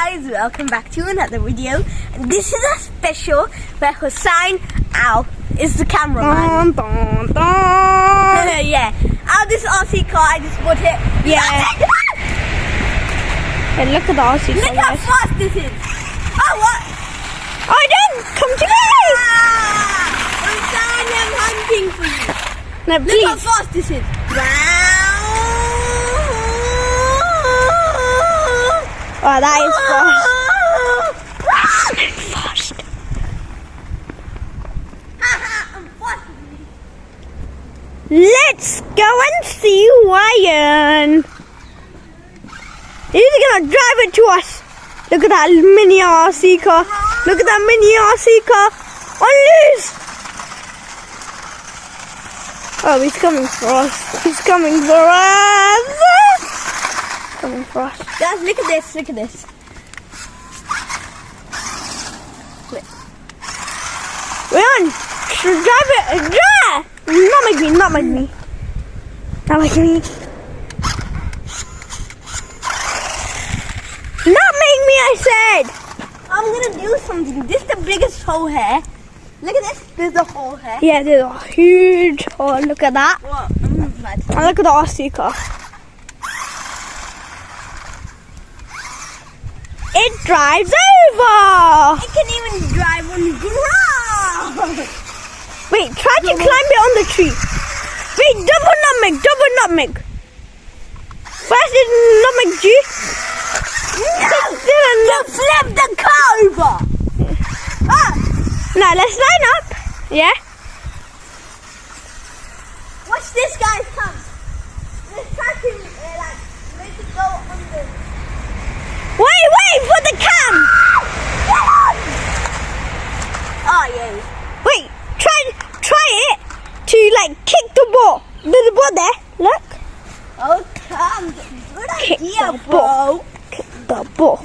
guys, welcome back to another video. And this is a special where Hussain Al is the cameraman. Yeah. This RC car, I just bought it. Yeah. And look at the RC car. Look how fast this is. Oh, what? Oh, don't come to me. Hussain, I'm hunting for you. No, Look please. how fast this is. Oh, that is fast. Fast. Let's go and see Ryan. He's gonna drive it to us. Look at that mini RC car. Look at that mini RC car. On loose. Oh, he's coming for us. He's coming for us. Coming for us. Guys, look at this. Look at this. Ryan, drive it. Drive. Not make me. Not make me. Not make me. Not make me, I said. I'm gonna do something. This is the biggest hole here. Look at this. There's a hole here. Yeah, there's a huge hole. Look at that. What? Mad. And look at the RC car. It drives over. It can even drive on the ground. Wait, try to climb it on the tree. Wait, double nutmeg. First is nutmeg juice. No! You flipped the car over. Now let's line up. Yeah. Watch this, guys. Come. Let's try to make it go under. Wait for the cam. Get on! Oh yeah. Wait, try it to kick the ball. There's a ball there. Look. Oh, come. Good Kick idea, the bro. ball. Kick the ball.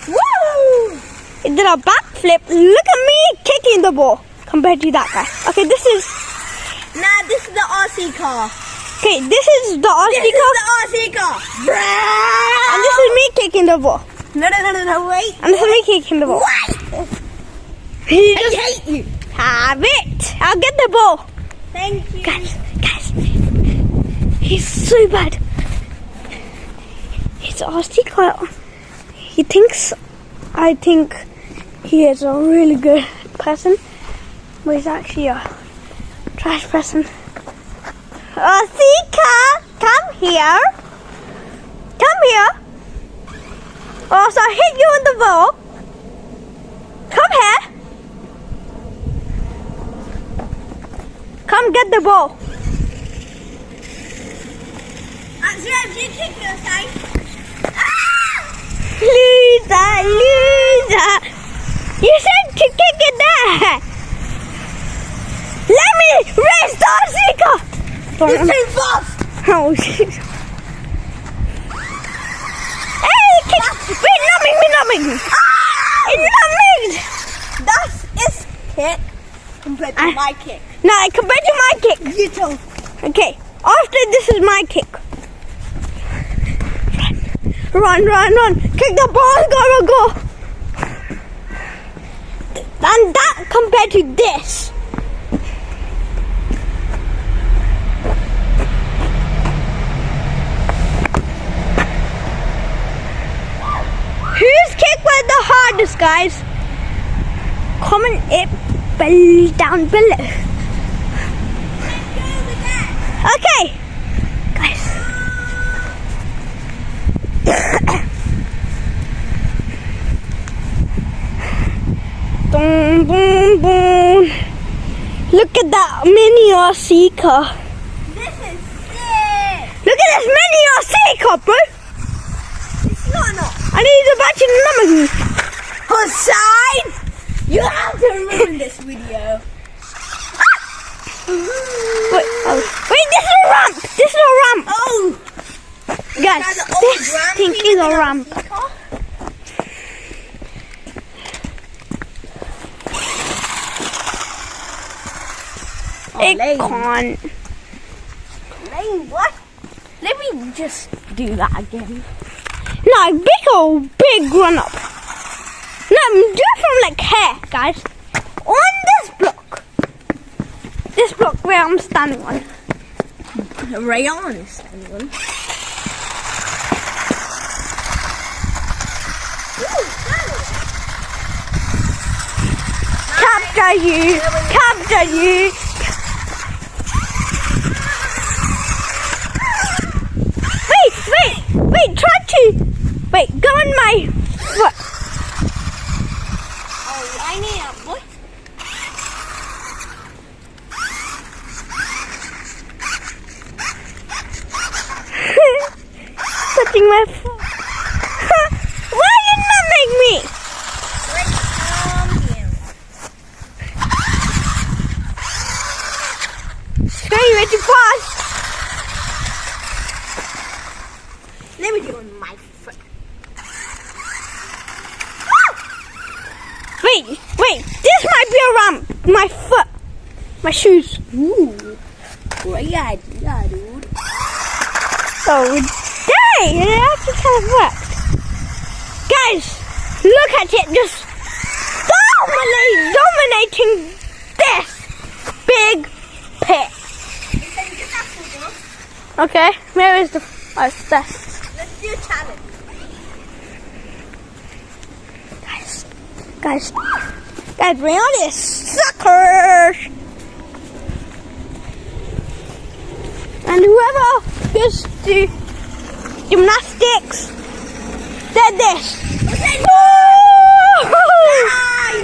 Woo! It did a backflip. Look at me kicking the ball compared to that guy. Okay, this is This is the RC car. okay. This is the RC This car, is the RC car. and this is me kicking the ball, No, wait. and this is me kicking the ball. What? He I just hate you. have it. I'll get the ball, Thank you. guys. He's so bad. He's RC car. I think he is a really good person, but he's actually a trash person. RC car, come here. Come here. Oh, so I hit you in the ball. Come here. Come get the ball. If you kick your side. Loser. You said to kick it there. Let me race the RC car. You're too fast. Oh, shit. Hey, kick. Wait, not make me. It's not me. That is kick compared to my kick. No, compared to my kick. You too. Okay, after this is my kick. Run. Kick the ball, go. And that compared to this. Whose kick was the hardest, guys? Comment it down below. Okay, guys. Boom. Look at that mini RC car. This is sick. Look at this mini RC car, bro. It's not. And he's about to number me. Hussain, you have to ruin this video. Wait, this is a ramp. Oh. Guys, this thing is a ramp. It can't. Lane, what? Let me just do that again. No, big run up. No, do it from like here, guys. On this block. This block where I'm standing on. Rayon is standing on. Capture you! Capture you! Wait, try to... Wait, go on my foot. Oh, I need a boy. Touching my foot. Why did not make me? Very way too fast. Let me do it on my foot. Wait, this might be around my foot. My shoes. Ooh, great idea, dude. So, dang, it actually kind of worked. Guys, look at it, just dominating this big pit. Okay, where is the... Oh, it's there. Let's do a challenge. Guys, bring on this suckers! And whoever goes to gymnastics, did this.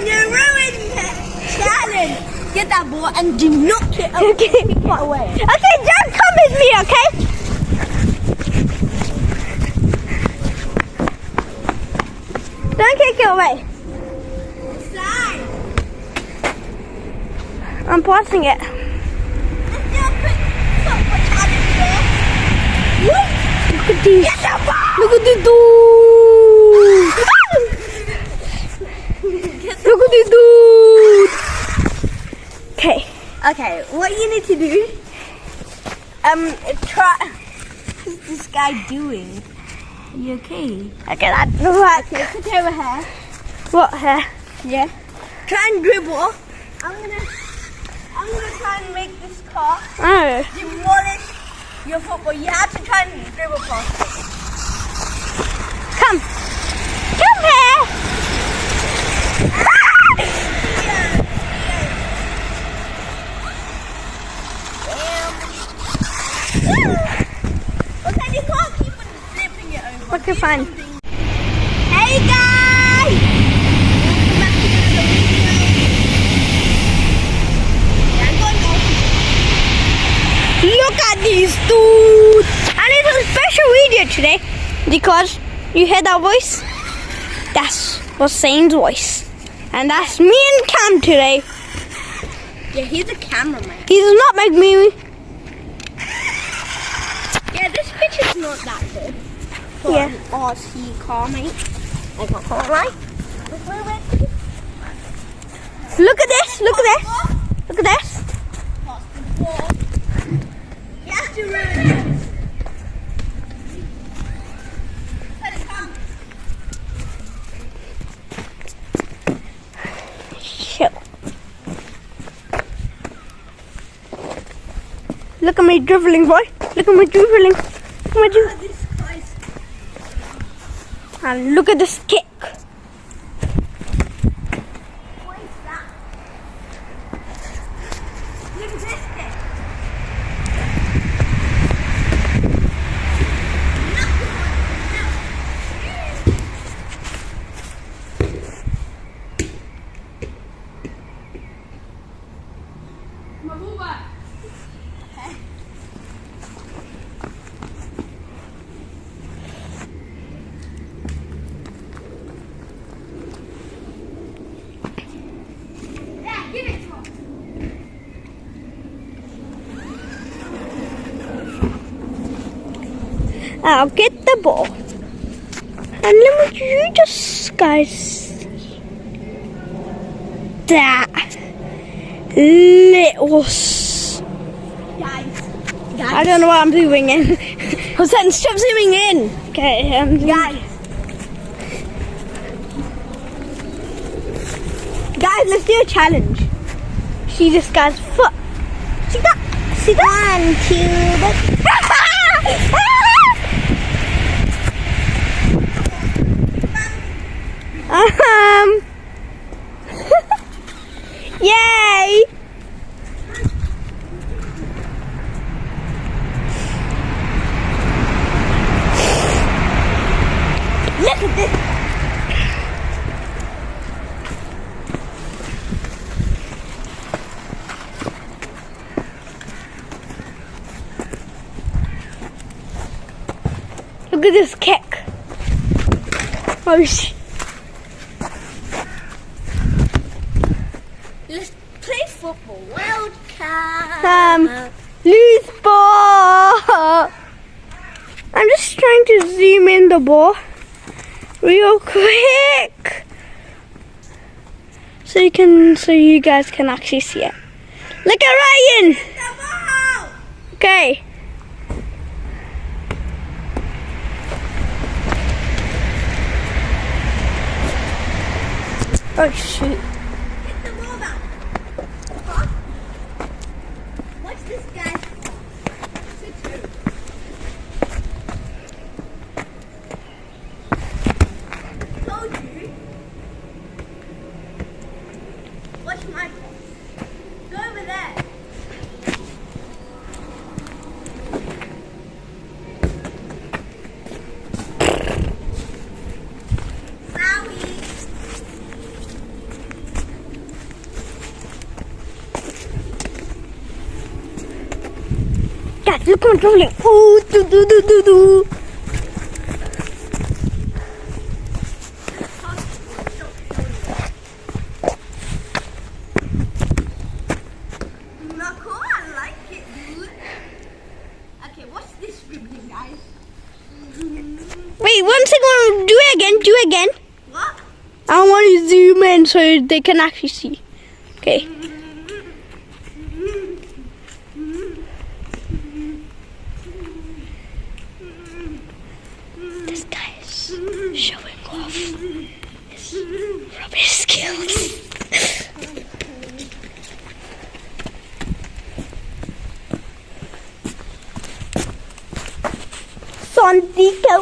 You ruined the challenge. Get that ball and do not kick it away. Okay, don't come with me, okay? Don't kick it away. Slide. I'm passing it. Let's do a quick football challenge here. Look at these. Get the ball. Look at the dude. Look at the dude. Okay. Okay, what you need to do, try. What's this guy doing? Are you okay? Okay, that works. Okay, put it over here. What here? Yeah. Try and dribble. I'm gonna try and make this car Oh. demolish your football. You have to try and dribble past it. Come here. Okay, you can't keep on flipping it over. Okay, fine. Hey guys! Welcome back to another video. Yeah, I'm going off. Look at these dudes. And it's a special video today because you hear that voice? That's Hussein's voice. And that's me and Cam today. Yeah, he's a cameraman. He does not make me. Yeah, this picture's not that good. For Yeah. an RC car, mate. I can't call it right. Look at this. Look at this. Look at this. You have to ruin it. Let it come. Shit. Look at me dribbling, boy. Look at me dribbling. Look at me dribbling. This guy's And look at this kick. what is that? Look at this thing. Yeah, give it to him. I'll get the ball. And let me you just guys that little Guys. I don't know what I'm doing in. Hussein, stop zooming in. Okay, Guys, Guys, let's do a challenge. See this guy's foot. See that? See that? 1, 2, 3. Yay! Look at this. Look at this kick. Oh shit. Let's play football. World Cup. Loose ball. I'm just trying to zoom in the ball real quick so you guys can actually see it. Look at Ryan. Okay. Oh shoot. Hit the ball back. Huh? Watch this guy. Told you. Watch my ball. Go over there. Guys, look at my rolling. Ooh, do do do do do. Not cool. I like it, dude. Okay, what's this scribbling, guys? Wait, 1 second. Do it again. Do it again. What? I want to zoom in so they can actually see. Okay. This guy is showing off his rubbish skills. Sondiko.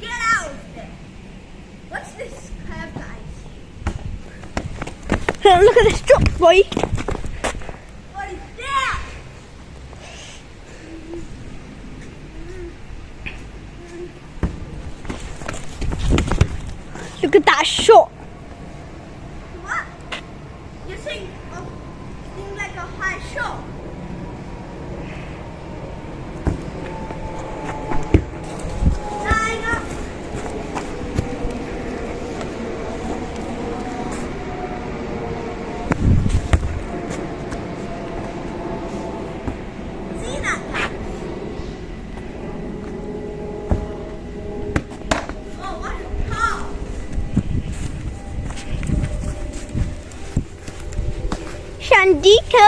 Get out of there. What's this curve, guys? Look at this drop, boy. What is that? Look at that shot. What? You think like a high shot? Line up. See that, guys? Oh, what a car! Shandika.